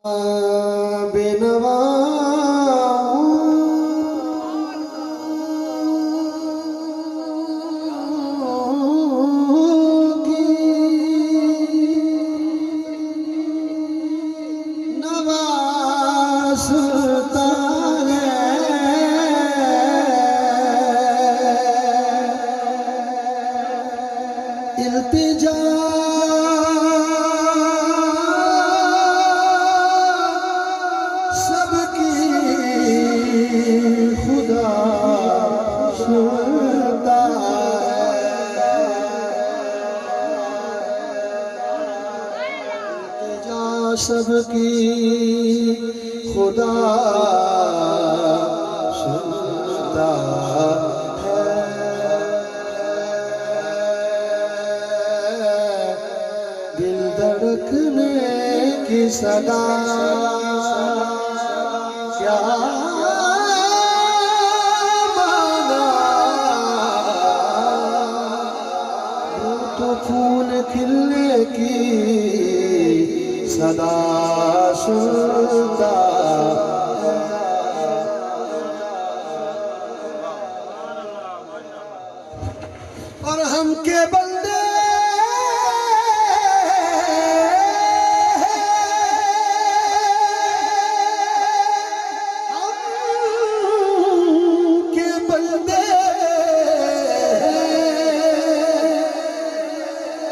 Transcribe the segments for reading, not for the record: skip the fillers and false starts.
बेनवा की नवाज़ता है, इल्तिजा सबकी खुदा सुनता है। दिल धड़कने की सदा क्या माना, वो तो फूल खिलने की सदा सुनता है। और हम के बंदे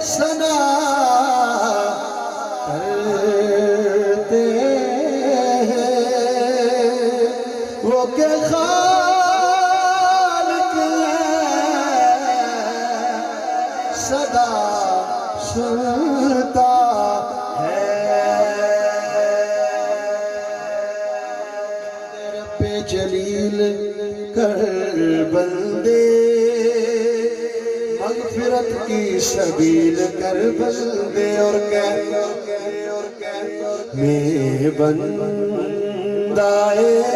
सना करते हैं वो के खालिक सदा सुनता है। तेरे पे जलील कर बंदे, मग़फ़िरत की सबील कर बंदे। और कह मैं बंदाए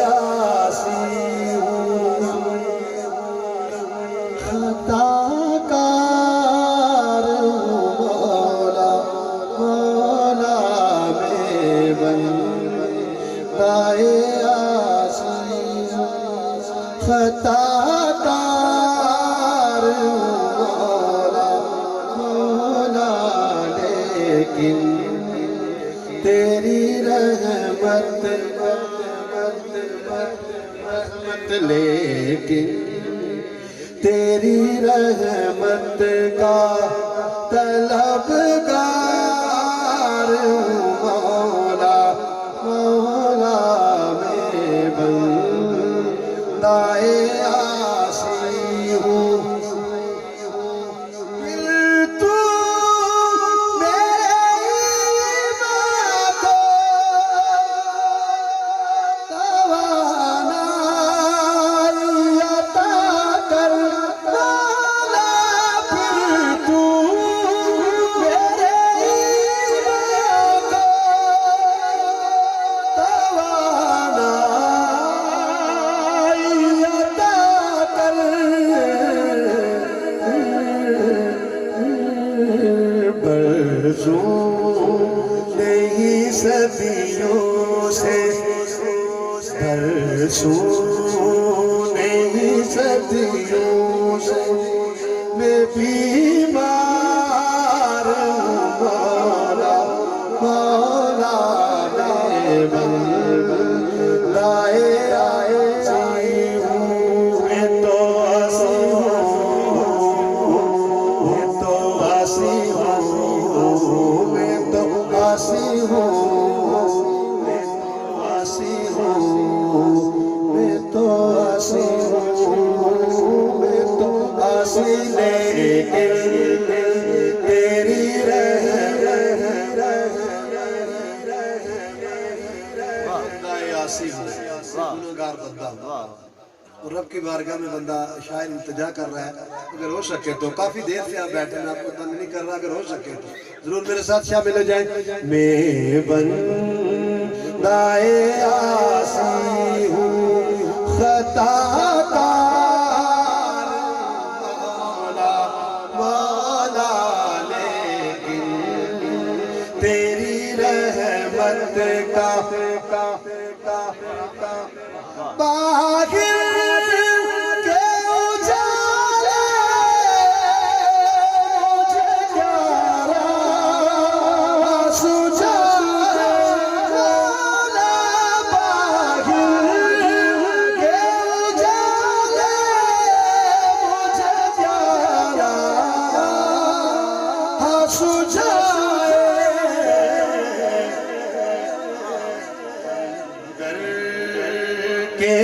आसी हूँ, खताकार हूँ मौला मौला, मैं बंदाए आसी हूँ, खताकार हूँ तेरी रहमत लेकिन तेरी रहमत का तलबगार हूँ मौला मौला, मैं बंदाए आसी हूँ। नहीं सदियों से बरसों नहीं सदियों से मैं बीमार हूँ मौला मौला, मैं बंदाए आसी हूँ। मैं तो आसी हूँ, मैं तो आसी हूँ, मैं तो आसी हूँ, मैं तो आसी हूँ, मैं तो आसी हूँ, मैं तो आसी लेकिन तेरी आसी हूँ, गुनहगार बंदा। और रब की बारगाह में बंदा शायद इल्तिजा कर रहा है, अगर हो सके तो काफी देर से आप बैठे हैं, आपको तंग नहीं कर रहा, अगर हो सके तो जरूर मेरे साथ शामिल हो जाए। मैं बंदाए आसी हूँ, खताकार मौला मौला, लेकिन तेरी रहमत का बाहिर के उजाले मुझे प्यारा सुझाए मोला, बाहिर के उजाले मुझे प्यारा सुझाए। के